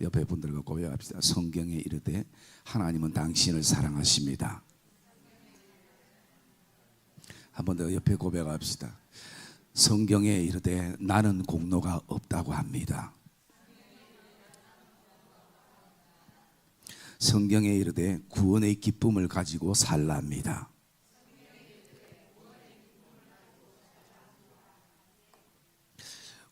옆에 분들과 고백합시다. 성경에 이르되 하나님은 당신을 사랑하십니다. 한 번 더 옆에 고백합시다. 성경에 이르되 나는 공로가 없다고 합니다. 성경에 이르되 구원의 기쁨을 가지고 살랍니다.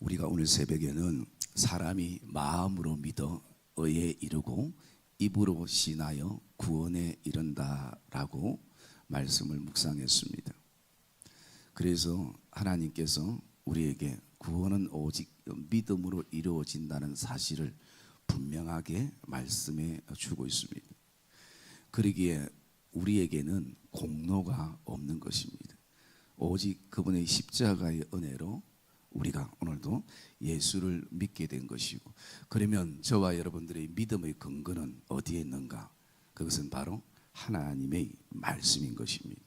우리가 오늘 새벽에는 사람이 마음으로 믿어 의에 이르고 입으로 신하여 구원에 이른다라고 말씀을 묵상했습니다. 그래서 하나님께서 우리에게 구원은 오직 믿음으로 이루어진다는 사실을 분명하게 말씀해 주고 있습니다. 그러기에 우리에게는 공로가 없는 것입니다. 오직 그분의 십자가의 은혜로 우리가 오늘도 예수를 믿게 된 것이고, 그러면 저와 여러분들의 믿음의 근거는 어디에 있는가? 그것은 바로 하나님의 말씀인 것입니다.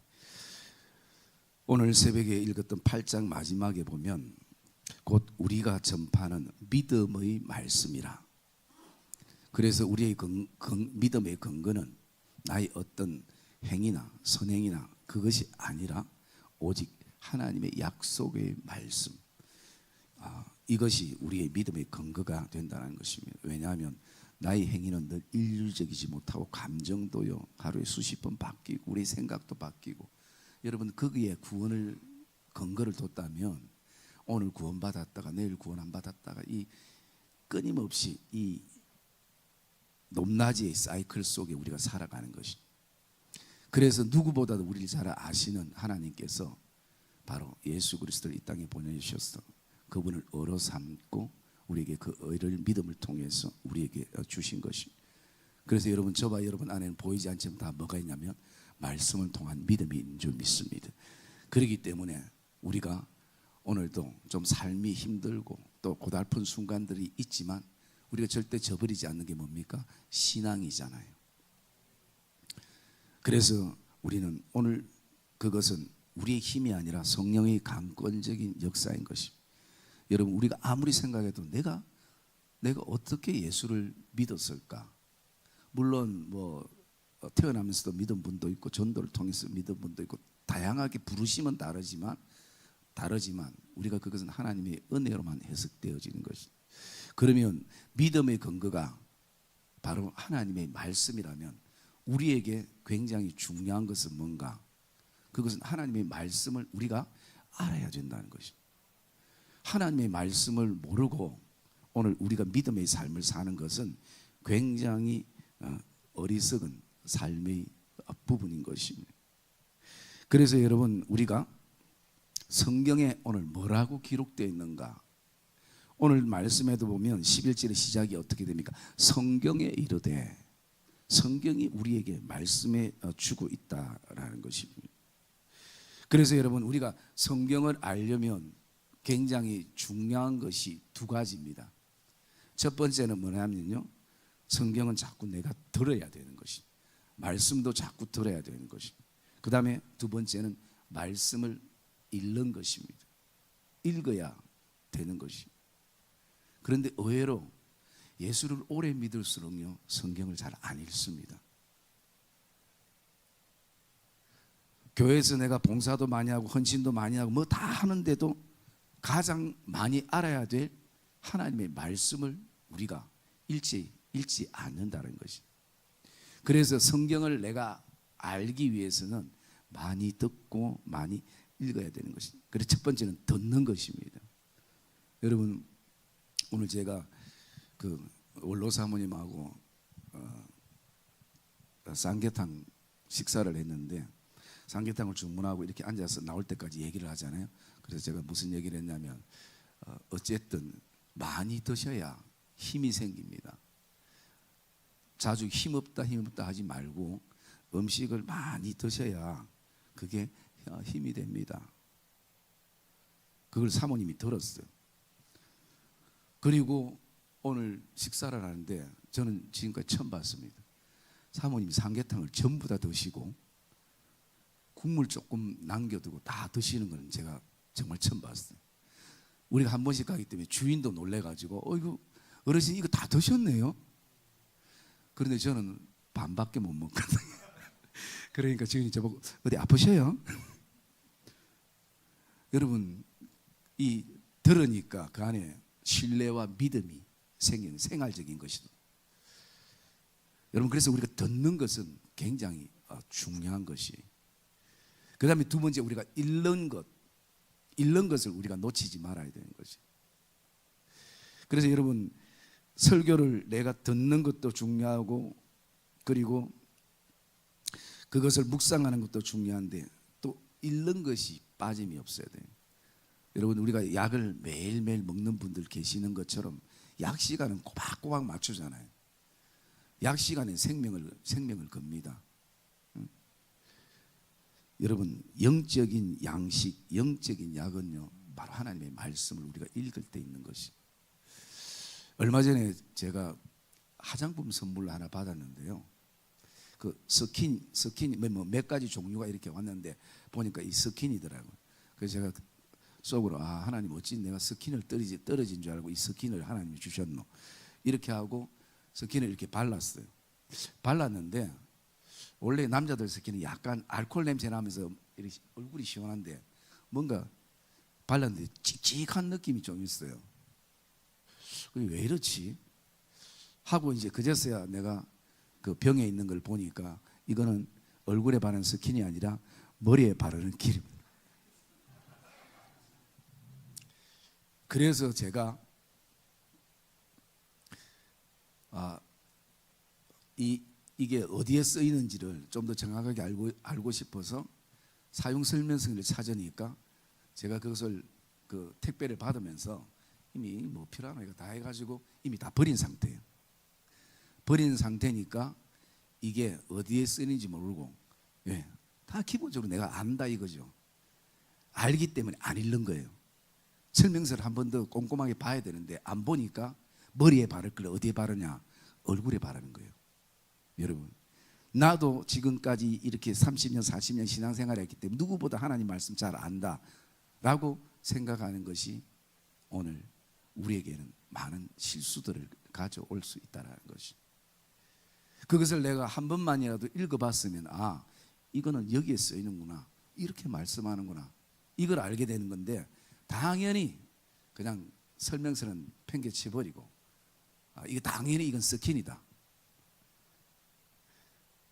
오늘 새벽에 읽었던 8장 마지막에 보면 곧 우리가 전파하는 믿음의 말씀이라. 그래서 우리의 믿음의 근거는 나의 어떤 행위나 선행이나 그것이 아니라 오직 하나님의 약속의 말씀, 이것이 우리의 믿음의 근거가 된다는 것입니다. 왜냐하면 나의 행위는 늘 일률적이지 못하고 감정도요 하루에 수십 번 바뀌고 우리 생각도 바뀌고, 여러분 거기에 구원을 근거를 뒀다면 오늘 구원받았다가 내일 구원 안 받았다가 이 끊임없이 이 높낮이의 사이클 속에 우리가 살아가는 것이. 그래서 누구보다도 우리를 잘 아시는 하나님께서 바로 예수 그리스도를 이 땅에 보내주셔서 그분을 어로 삼고 우리에게 그 의를 믿음을 통해서 우리에게 주신 것입니다. 그래서 여러분, 저와 여러분 안에는 보이지 않지만 다 뭐가 있냐면 말씀을 통한 믿음이 있는 줄 믿습니다. 그렇기 때문에 우리가 오늘도 좀 삶이 힘들고 또 고달픈 순간들이 있지만 우리가 절대 저버리지 않는 게 뭡니까? 신앙이잖아요. 그래서 우리는 오늘 그것은 우리의 힘이 아니라 성령의 강권적인 역사인 것입니다. 여러분, 우리가 아무리 생각해도 내가 어떻게 예수를 믿었을까? 물론 뭐 태어나면서도 믿은 분도 있고 전도를 통해서 믿은 분도 있고 다양하게 부르심은 다르지만 우리가 그것은 하나님의 은혜로만 해석되어지는 것입니다. 그러면 믿음의 근거가 바로 하나님의 말씀이라면 우리에게 굉장히 중요한 것은 뭔가? 그것은 하나님의 말씀을 우리가 알아야 된다는 것입니다. 하나님의 말씀을 모르고 오늘 우리가 믿음의 삶을 사는 것은 굉장히 어리석은 삶의 부분인 것입니다. 그래서 여러분, 우리가 성경에 오늘 뭐라고 기록되어 있는가? 오늘 말씀에도 보면 11절의 시작이 어떻게 됩니까? 성경에 이르되, 성경이 우리에게 말씀해 주고 있다라는 것입니다. 그래서 여러분, 우리가 성경을 알려면 굉장히 중요한 것이 두 가지입니다. 첫 번째는 뭐냐면요, 성경은 자꾸 내가 들어야 되는 것입니다. 말씀도 자꾸 들어야 되는 것입니다. 그 다음에 두 번째는 말씀을 읽는 것입니다. 읽어야 되는 것입니다. 그런데 의외로 예수를 오래 믿을수록요 성경을 잘 안 읽습니다. 교회에서 내가 봉사도 많이 하고 헌신도 많이 하고 뭐 다 하는데도 가장 많이 알아야 될 하나님의 말씀을 우리가 읽지 않는다는 것이. 그래서 성경을 내가 알기 위해서는 많이 듣고 많이 읽어야 되는 것이. 그래서 첫 번째는 듣는 것입니다. 여러분, 오늘 제가 그 원로 사모님하고 삼계탕 식사를 했는데, 삼계탕을 주문하고 이렇게 앉아서 나올 때까지 얘기를 하잖아요. 그래서 제가 무슨 얘기를 했냐면 어쨌든 많이 드셔야 힘이 생깁니다. 자주 힘없다 하지 말고 음식을 많이 드셔야 그게 힘이 됩니다. 그걸 사모님이 들었어요. 그리고 오늘 식사를 하는데 저는 지금까지 처음 봤습니다. 사모님이 삼계탕을 전부 다 드시고 국물 조금 남겨두고 다 드시는 건 제가 정말 처음 봤어요. 우리가 한 번씩 가기 때문에 주인도 놀래가지고 이거 어르신 이거 다 드셨네요. 그런데 저는 반밖에 못 먹거든요. 그러니까 지금 저보고 어디 아프셔요? 여러분, 이 들으니까 그 안에 신뢰와 믿음이 생기는 생활적인 것이다. 여러분, 그래서 우리가 듣는 것은 굉장히 중요한 것이. 그 다음에 두 번째, 우리가 읽는 것을 우리가 놓치지 말아야 되는 것이. 그래서 여러분, 설교를 내가 듣는 것도 중요하고, 그리고 그것을 묵상하는 것도 중요한데 또 읽는 것이 빠짐이 없어야 돼요. 여러분, 우리가 약을 매일매일 먹는 분들 계시는 것처럼 약 시간은 꼬박꼬박 맞추잖아요. 약 시간에 생명을 겁니다. 여러분, 영적인 양식, 영적인 약은요, 바로 하나님의 말씀을 우리가 읽을 때 있는 것이. 얼마 전에 제가 화장품 선물을 하나 받았는데요. 그 스킨 몇 가지 종류가 이렇게 왔는데 보니까 이 스킨이더라고요. 그래서 제가 속으로 하나님 어찌 내가 스킨을 떨어진 줄 알고 이 스킨을 하나님이 주셨노. 이렇게 하고 스킨을 이렇게 발랐어요. 발랐는데 원래 남자들 스킨은 약간 알코올 냄새 나면서 이렇게 얼굴이 시원한데 뭔가 발랐는데 칙칙한 느낌이 좀 있어요. 왜 이렇지? 하고 이제 그제서야 내가 그 병에 있는 걸 보니까 이거는 얼굴에 바르는 스킨이 아니라 머리에 바르는 기름입니다. 그래서 제가 이게 어디에 쓰이는지를 좀 더 정확하게 알고 싶어서 사용 설명서를 찾으니까 제가 그것을 그 택배를 받으면서 이미 뭐 필요하나 이거 다 해가지고 이미 다 버린 상태예요. 버린 상태니까 이게 어디에 쓰이는지 모르고, 다 기본적으로 내가 안다 이거죠. 알기 때문에 안 읽는 거예요. 설명서를 한 번 더 꼼꼼하게 봐야 되는데 안 보니까 머리에 바를 걸 어디에 바르냐? 얼굴에 바르는 거예요. 여러분, 나도 지금까지 이렇게 30년 40년 신앙생활을 했기 때문에 누구보다 하나님 말씀 잘 안다라고 생각하는 것이 오늘 우리에게는 많은 실수들을 가져올 수 있다는 것이. 그것을 내가 한 번만이라도 읽어봤으면 이거는 여기에 쓰이는구나, 이렇게 말씀하는구나, 이걸 알게 되는 건데 당연히 그냥 설명서는 팽개쳐버리고 이게 당연히 이건 스킨이다.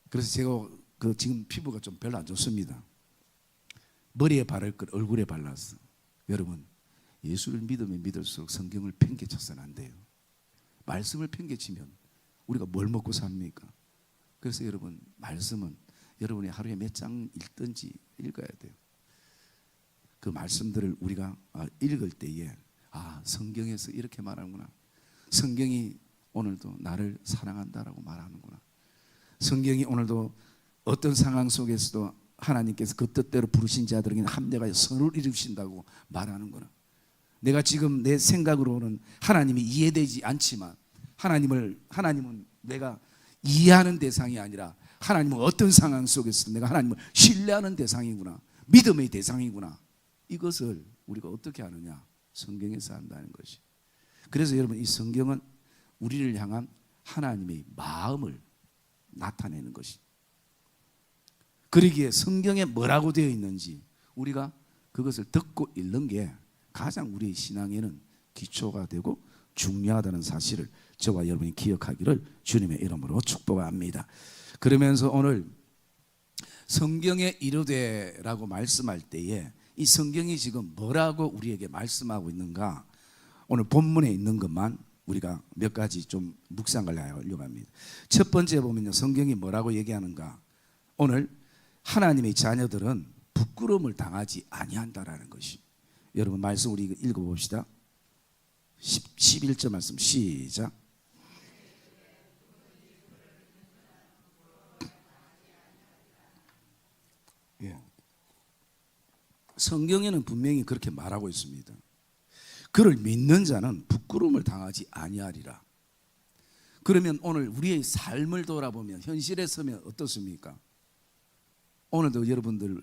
그래서 제가 지금 피부가 좀 별로 안 좋습니다. 머리에 바를 걸 얼굴에 발랐어. 여러분, 예수를 믿으면 믿을수록 성경을 팽개쳐서는 안 돼요. 말씀을 팽개치면 우리가 뭘 먹고 삽니까? 그래서 여러분, 말씀은 여러분이 하루에 몇 장 읽든지 읽어야 돼요. 그 말씀들을 우리가 읽을 때에 성경에서 이렇게 말하는구나. 성경이 오늘도 나를 사랑한다라고 말하는구나. 성경이 오늘도 어떤 상황 속에서도 하나님께서 그 뜻대로 부르신 자들에게는 함대하여 선을 이루신다고 말하는구나. 내가 지금 내 생각으로는 하나님이 이해되지 않지만 하나님은 내가 이해하는 대상이 아니라 하나님은 어떤 상황 속에서 내가 하나님을 신뢰하는 대상이구나, 믿음의 대상이구나. 이것을 우리가 어떻게 아느냐? 성경에서 한다는 것이. 그래서 여러분, 이 성경은 우리를 향한 하나님의 마음을 나타내는 것이. 그러기에 성경에 뭐라고 되어 있는지 우리가 그것을 듣고 읽는 게 가장 우리의 신앙에는 기초가 되고 중요하다는 사실을 저와 여러분이 기억하기를 주님의 이름으로 축복합니다. 그러면서 오늘 성경에 이르되라고 말씀할 때에 이 성경이 지금 뭐라고 우리에게 말씀하고 있는가, 오늘 본문에 있는 것만 우리가 몇 가지 좀 묵상을 하려고 합니다. 첫 번째 보면요, 성경이 뭐라고 얘기하는가. 오늘 하나님의 자녀들은 부끄러움을 당하지 아니한다라는 것이. 여러분, 말씀 우리 읽어봅시다. 11절 말씀 시작. 성경에는 분명히 그렇게 말하고 있습니다. 그를 믿는 자는 부끄러움을 당하지 아니하리라. 그러면 오늘 우리의 삶을 돌아보면 현실에 서면 어떻습니까? 오늘도 여러분들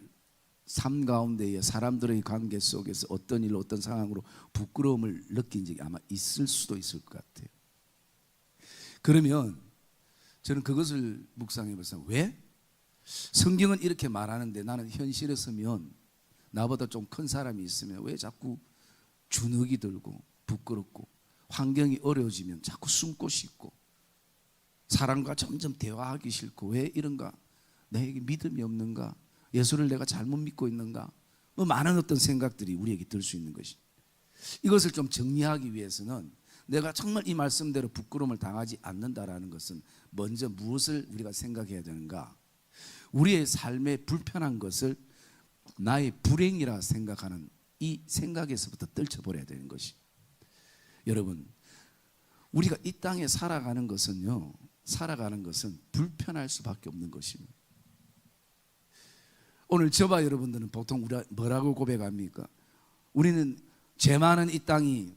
삶 가운데에 사람들의 관계 속에서 어떤 일로 어떤 상황으로 부끄러움을 느낀 적이 아마 있을 수도 있을 것 같아요. 그러면 저는 그것을 묵상해 봤어요. 왜? 성경은 이렇게 말하는데 나는 현실에 서면 나보다 좀 큰 사람이 있으면 왜 자꾸 주눅이 들고 부끄럽고 환경이 어려워지면 자꾸 숨고 싶고 사람과 점점 대화하기 싫고 왜 이런가? 내게 믿음이 없는가? 예수를 내가 잘못 믿고 있는가? 뭐 많은 어떤 생각들이 우리에게 들 수 있는 것이. 이것을 좀 정리하기 위해서는 내가 정말 이 말씀대로 부끄러움을 당하지 않는다라는 것은 먼저 무엇을 우리가 생각해야 되는가? 우리의 삶에 불편한 것을 나의 불행이라 생각하는 이 생각에서부터 떨쳐버려야 되는 것이. 여러분, 우리가 이 땅에 살아가는 것은 불편할 수밖에 없는 것입니다. 오늘 저와 여러분들은 보통 우리가 뭐라고 고백합니까? 우리는 죄 많은 이 땅이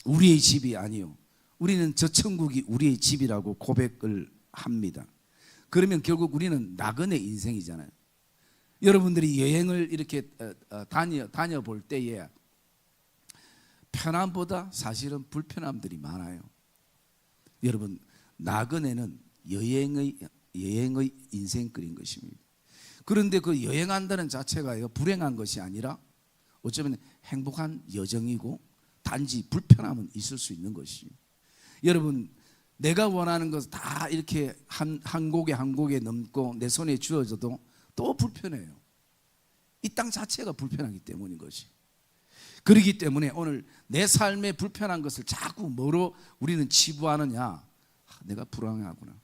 우리의 집이 아니요, 우리는 저 천국이 우리의 집이라고 고백을 합니다. 그러면 결국 우리는 나그네 인생이잖아요. 여러분들이 여행을 이렇게 다녀볼 때에 편함보다 사실은 불편함들이 많아요. 여러분, 나그네는 여행의 인생글인 것입니다. 그런데 그 여행한다는 자체가요, 불행한 것이 아니라 어쩌면 행복한 여정이고 단지 불편함은 있을 수 있는 것이에요. 여러분, 내가 원하는 것 다 이렇게 한 곡에 넘고 내 손에 쥐어져도 또 불편해요. 이 땅 자체가 불편하기 때문인 것이. 그렇기 때문에 오늘 내 삶에 불편한 것을 자꾸 뭐로 우리는 치부하느냐? 내가 불행하구나.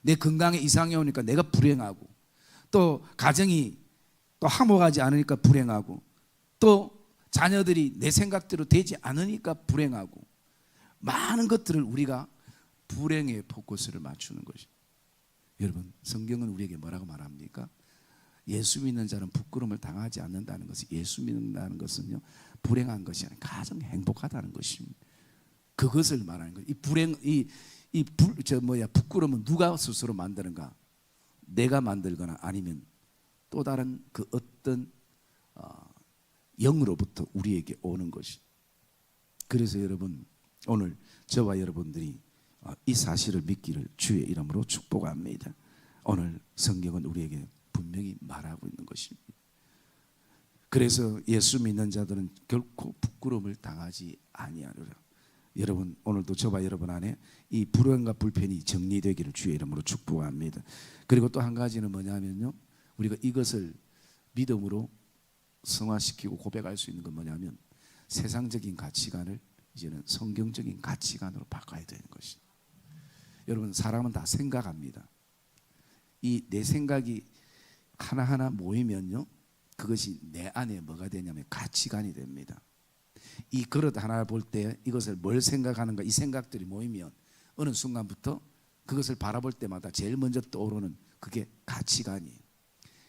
내 건강에 이상이 오니까 내가 불행하고, 또 가정이 또 화목하지 않으니까 불행하고, 또 자녀들이 내 생각대로 되지 않으니까 불행하고, 많은 것들을 우리가 불행에 포커스를 맞추는 것이. 여러분, 성경은 우리에게 뭐라고 말합니까? 예수 믿는 자는 부끄러움을 당하지 않는다는 것이, 예수 믿는다는 것은요, 불행한 것이 아니라 가장 행복하다는 것입니다. 그것을 말하는 거예요. 부끄러움은 누가 스스로 만드는가? 내가 만들거나 아니면 또 다른 그 어떤 영으로부터 우리에게 오는 것이. 그래서 여러분, 오늘 저와 여러분들이 이 사실을 믿기를 주의 이름으로 축복합니다. 오늘 성경은 우리에게 분명히 말하고 있는 것입니다. 그래서 예수 믿는 자들은 결코 부끄러움을 당하지 아니하리라. 여러분, 오늘도 저와 여러분 안에 이 불행과 불편이 정리되기를 주의 이름으로 축복합니다. 그리고 또 한 가지는 뭐냐면요, 우리가 이것을 믿음으로 성화시키고 고백할 수 있는 건 뭐냐면, 세상적인 가치관을 이제는 성경적인 가치관으로 바꿔야 되는 것이. 여러분, 사람은 다 생각합니다. 이 내 생각이 하나하나 모이면요, 그것이 내 안에 뭐가 되냐면 가치관이 됩니다. 이 그릇 하나 볼 때 이것을 뭘 생각하는가, 이 생각들이 모이면 어느 순간부터 그것을 바라볼 때마다 제일 먼저 떠오르는 그게 가치관이에요.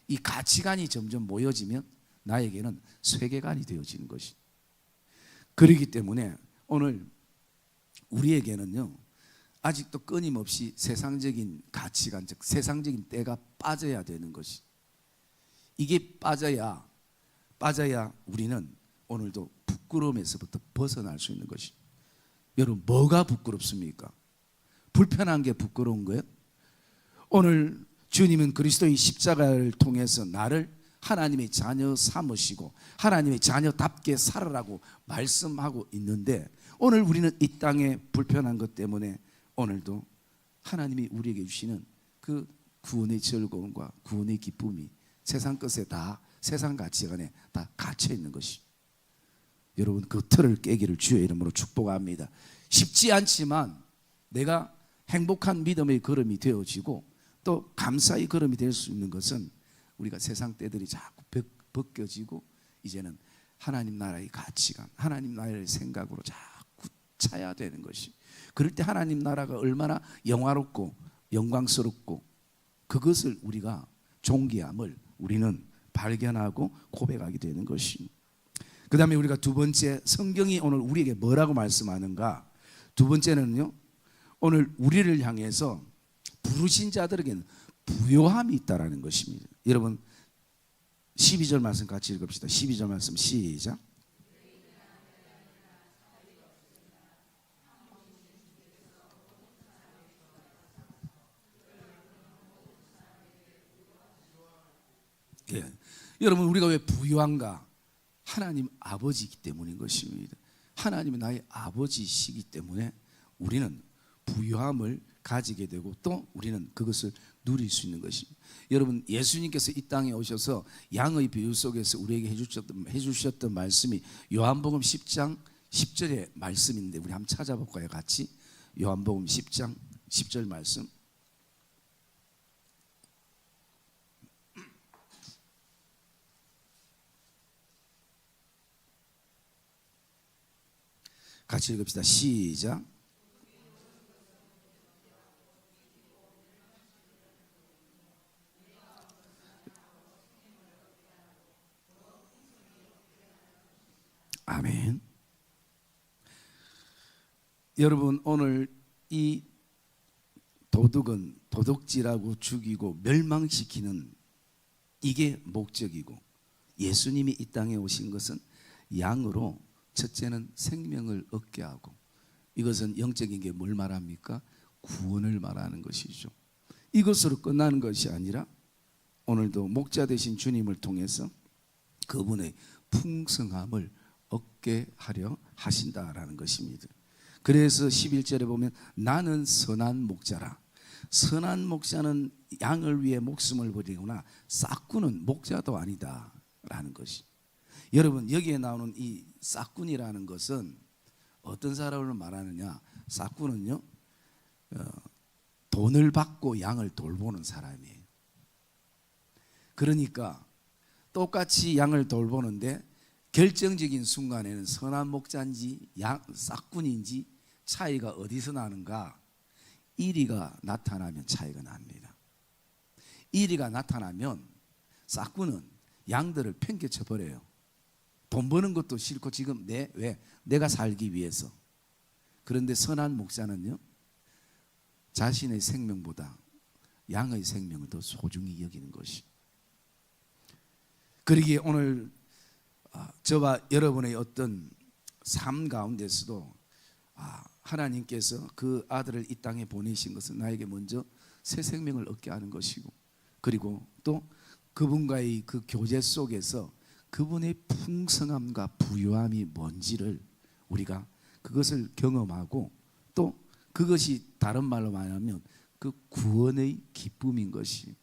이 가치관이 점점 모여지면 나에게는 세계관이 되어지는 것이. 그렇기 때문에 오늘 우리에게는요, 아직도 끊임없이 세상적인 가치관, 즉 세상적인 때가 빠져야 되는 것이. 이게 빠져야 우리는 오늘도 부끄러움에서부터 벗어날 수 있는 것이. 여러분, 뭐가 부끄럽습니까? 불편한 게 부끄러운 거예요? 오늘 주님은 그리스도의 십자가를 통해서 나를 하나님의 자녀 삼으시고 하나님의 자녀답게 살아라고 말씀하고 있는데, 오늘 우리는 이 땅에 불편한 것 때문에 오늘도 하나님이 우리에게 주시는 그 구원의 즐거움과 구원의 기쁨이 세상 것에 다, 세상 가치관에 다 갇혀 있는 것이. 여러분, 그 틀을 깨기를 주의 이름으로 축복합니다. 쉽지 않지만 내가 행복한 믿음의 걸음이 되어지고 또 감사의 걸음이 될 수 있는 것은, 우리가 세상 때들이 자꾸 벗겨지고 이제는 하나님 나라의 가치관, 하나님 나라의 생각으로 자꾸 차야 되는 것이. 그럴 때 하나님 나라가 얼마나 영화롭고 영광스럽고 그것을 우리가 존귀함을 우리는 발견하고 고백하게 되는 것이. 그 다음에 우리가 두 번째, 성경이 오늘 우리에게 뭐라고 말씀하는가? 두 번째는요, 오늘 우리를 향해서 부르신 자들에게는 부요함이 있다라는 것입니다. 여러분, 12절 말씀 같이 읽읍시다. 12절 말씀 시작. 예. 여러분 우리가 왜 부유한가? 하나님 아버지이기 때문인 것입니다. 하나님이 나의 아버지시기 때문에 우리는 부유함을 가지게 되고 또 우리는 그것을 누릴 수 있는 것입니다. 여러분 예수님께서 이 땅에 오셔서 양의 비유 속에서 우리에게 해주셨던 말씀이 요한복음 10장 10절의 말씀인데 우리 한번 찾아볼까요? 같이 요한복음 10장 10절 말씀 같이 읽읍시다. 시작. 아멘. 여러분 오늘 이 도둑은 도둑질하고 죽이고 멸망시키는 이게 목적이고 예수님이 이 땅에 오신 것은 양으로 첫째는 생명을 얻게 하고 이것은 영적인 게 뭘 말합니까? 구원을 말하는 것이죠. 이것으로 끝나는 것이 아니라 오늘도 목자 되신 주님을 통해서 그분의 풍성함을 얻게 하려 하신다라는 것입니다. 그래서 11절에 보면 나는 선한 목자라. 선한 목자는 양을 위해 목숨을 버리거나 싹구는 목자도 아니다 라는 것이. 여러분 여기에 나오는 이 싹군이라는 것은 어떤 사람을 말하느냐? 싹군은요 돈을 받고 양을 돌보는 사람이에요. 그러니까 똑같이 양을 돌보는데 결정적인 순간에는 선한 목자인지 싹군인지 차이가 어디서 나는가? 일이가 나타나면 차이가 납니다. 일이가 나타나면 싹군은 양들을 팽개쳐 버려요. 돈 버는 것도 싫고 지금 내가 살기 위해서. 그런데 선한 목자는요 자신의 생명보다 양의 생명을 더 소중히 여기는 것이. 그러기에 오늘 저와 여러분의 어떤 삶 가운데서도 하나님께서 그 아들을 이 땅에 보내신 것은 나에게 먼저 새 생명을 얻게 하는 것이고 그리고 또 그분과의 그 교제 속에서 그분의 풍성함과 부유함이 뭔지를 우리가 그것을 경험하고 또 그것이 다른 말로 말하면 그 구원의 기쁨인 것이.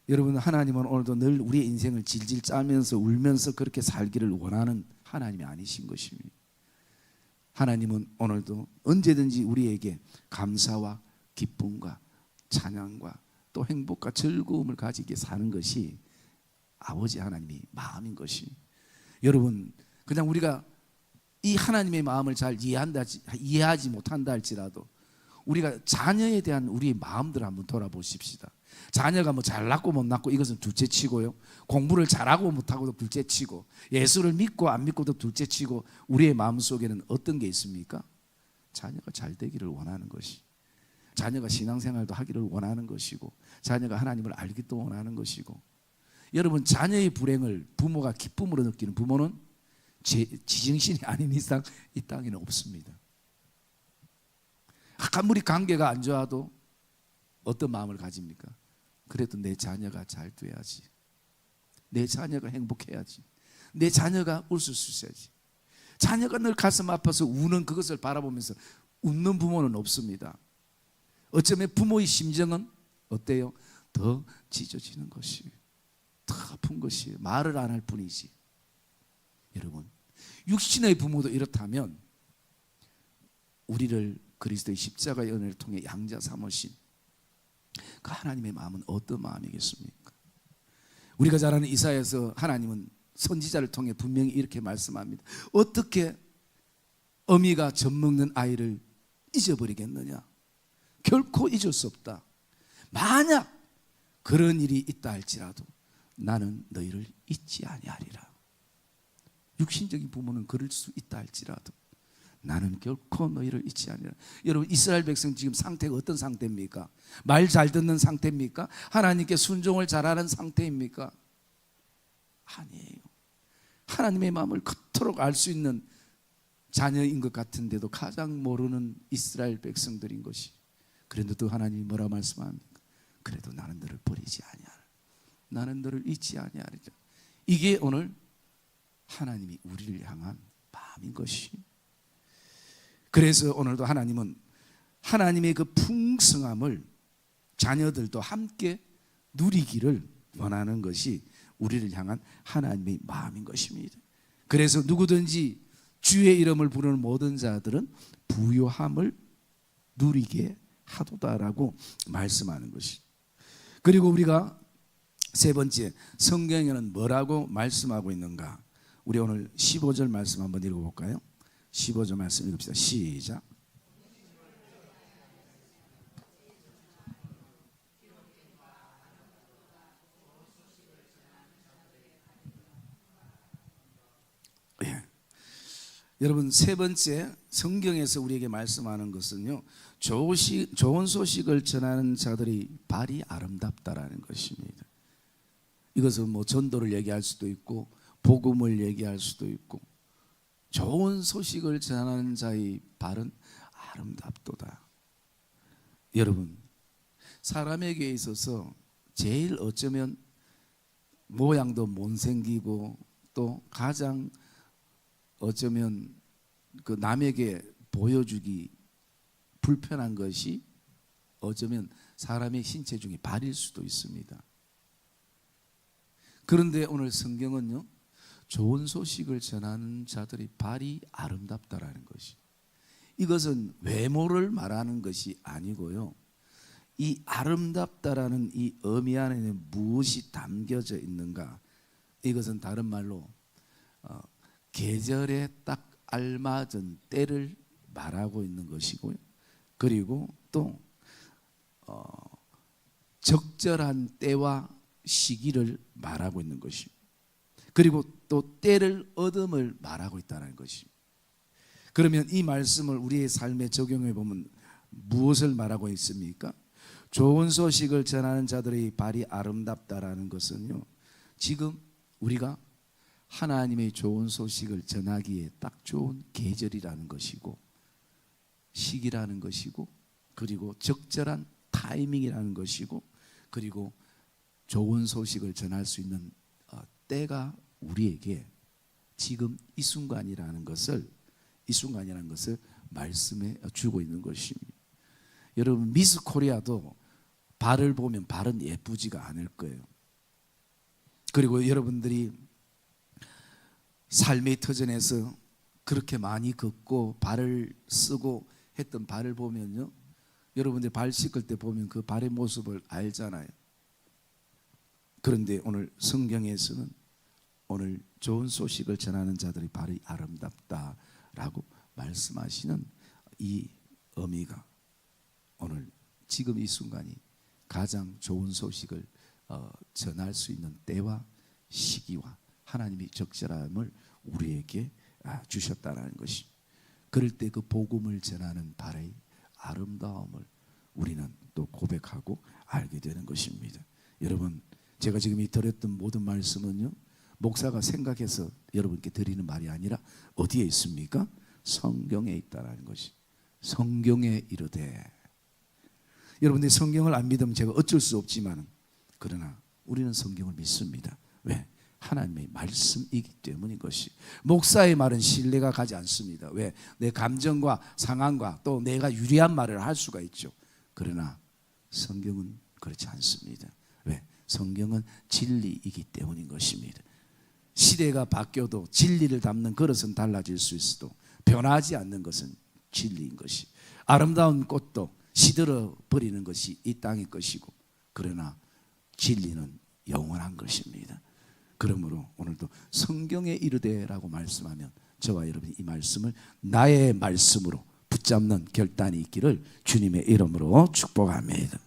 여러분 하나님은 오늘도 늘 우리의 인생을 질질 짜면서 울면서 그렇게 살기를 원하는 하나님이 아니신 것입니다. 하나님은 오늘도 언제든지 우리에게 감사와 기쁨과 찬양과 또 행복과 즐거움을 가지게 사는 것이 아버지 하나님의 마음인 것이. 여러분 그냥 우리가 이 하나님의 마음을 잘 이해하지 못한다 할지라도 우리가 자녀에 대한 우리의 마음들을 한번 돌아보십시다. 자녀가 뭐 잘났고 못 낳고 이것은 둘째치고요, 공부를 잘하고 못하고도 둘째치고 예수를 믿고 안 믿고도 둘째치고 우리의 마음속에는 어떤 게 있습니까? 자녀가 잘 되기를 원하는 것이, 자녀가 신앙생활도 하기를 원하는 것이고 자녀가 하나님을 알기도 원하는 것이고. 여러분 자녀의 불행을 부모가 기쁨으로 느끼는 부모는 지정신이 아닌 이상 이 땅에는 없습니다. 아무리 관계가 안 좋아도 어떤 마음을 가집니까? 그래도 내 자녀가 잘 돼야지, 내 자녀가 행복해야지, 내 자녀가 웃을 수 있어야지. 자녀가 늘 가슴 아파서 우는 그것을 바라보면서 웃는 부모는 없습니다. 어쩌면 부모의 심정은 어때요? 더 찢어지는 것이, 더 아픈 것이, 말을 안 할 뿐이지. 여러분 육신의 부모도 이렇다면 우리를 그리스도의 십자가의 은혜를 통해 양자 삼으신 그 하나님의 마음은 어떤 마음이겠습니까? 우리가 잘 아는 이사야에서 하나님은 선지자를 통해 분명히 이렇게 말씀합니다. 어떻게 어미가 젖먹는 아이를 잊어버리겠느냐? 결코 잊을 수 없다. 만약 그런 일이 있다 할지라도 나는 너희를 잊지 아니하리라. 육신적인 부모는 그럴 수 있다 할지라도 나는 결코 너희를 잊지 아니하리라. 여러분 이스라엘 백성 지금 상태가 어떤 상태입니까? 말 잘 듣는 상태입니까? 하나님께 순종을 잘하는 상태입니까? 아니에요. 하나님의 마음을 그토록 알 수 있는 자녀인 것 같은데도 가장 모르는 이스라엘 백성들인 것이. 그런데도 하나님이 뭐라 말씀합니까? 그래도 나는 너를 버리지 아니하라. 나는 너를 잊지 아니하리라. 이게 오늘 하나님이 우리를 향한 마음인 것이. 그래서 오늘도 하나님은 하나님의 그 풍성함을 자녀들도 함께 누리기를 원하는 것이 우리를 향한 하나님의 마음인 것입니다. 그래서 누구든지 주의 이름을 부르는 모든 자들은 부요함을 누리게 하도다라고 말씀하는 것이. 그리고 우리가 세 번째, 성경에는 뭐라고 말씀하고 있는가? 우리 오늘 15절 말씀 한번 읽어볼까요? 15절 말씀 읽읍시다. 시작. 여러분, 세 번째 성경에서 우리에게 말씀하는 것은요, 좋은 소식을 전하는 자들이 발이 아름답다라는 것입니다. 이것은 뭐 전도를 얘기할 수도 있고 복음을 얘기할 수도 있고, 좋은 소식을 전하는 자의 발은 아름답도다. 여러분, 사람에게 있어서 제일 어쩌면 모양도 못생기고 또 가장 어쩌면 그 남에게 보여주기 불편한 것이 어쩌면 사람의 신체 중에 발일 수도 있습니다. 그런데 오늘 성경은요, 좋은 소식을 전하는 자들의 발이 아름답다라는 것이, 이것은 외모를 말하는 것이 아니고요, 이 아름답다라는 이 의미 안에는 무엇이 담겨져 있는가? 이것은 다른 말로 계절에 딱 알맞은 때를 말하고 있는 것이고요, 그리고 또 적절한 때와 시기를 말하고 있는 것입니다. 그리고 또 때를 얻음을 말하고 있다는 것입니다. 그러면 이 말씀을 우리의 삶에 적용해 보면 무엇을 말하고 있습니까? 좋은 소식을 전하는 자들의 발이 아름답다라는 것은요, 지금 우리가 하나님의 좋은 소식을 전하기에 딱 좋은 계절이라는 것이고, 시기라는 것이고, 그리고 적절한 타이밍이라는 것이고, 그리고 좋은 소식을 전할 수 있는 때가 우리에게 지금 이 순간이라는 것을 말씀해 주고 있는 것입니다. 여러분, 미스 코리아도 발을 보면 발은 예쁘지가 않을 거예요. 그리고 여러분들이 삶의 터전에서 그렇게 많이 걷고 발을 쓰고 했던 발을 보면요, 여러분들 발 씻을 때 보면 그 발의 모습을 알잖아요. 그런데 오늘 성경에서는 오늘 좋은 소식을 전하는 자들의 발이 아름답다라고 말씀하시는 이 의미가 오늘 지금 이 순간이 가장 좋은 소식을 전할 수 있는 때와 시기와 하나님이 적절함을 우리에게 주셨다는 것이, 그럴 때 그 복음을 전하는 발의 아름다움을 우리는 또 고백하고 알게 되는 것입니다. 여러분, 제가 지금 이 드렸던 모든 말씀은요, 목사가 생각해서 여러분께 드리는 말이 아니라 어디에 있습니까? 성경에 있다라는 것이. 성경에 이르되, 여러분들이 성경을 안 믿으면 제가 어쩔 수 없지만, 그러나 우리는 성경을 믿습니다. 왜? 하나님의 말씀이기 때문인 것이. 목사의 말은 신뢰가 가지 않습니다. 왜? 내 감정과 상황과 또 내가 유리한 말을 할 수가 있죠. 그러나 성경은 그렇지 않습니다. 왜? 성경은 진리이기 때문인 것입니다. 시대가 바뀌어도 진리를 담는 그릇은 달라질 수 있어도 변하지 않는 것은 진리인 것이. 아름다운 꽃도 시들어 버리는 것이 이 땅의 것이고, 그러나 진리는 영원한 것입니다. 그러므로 오늘도 성경에 이르되라고 말씀하면 저와 여러분이 이 말씀을 나의 말씀으로 붙잡는 결단이 있기를 주님의 이름으로 축복합니다.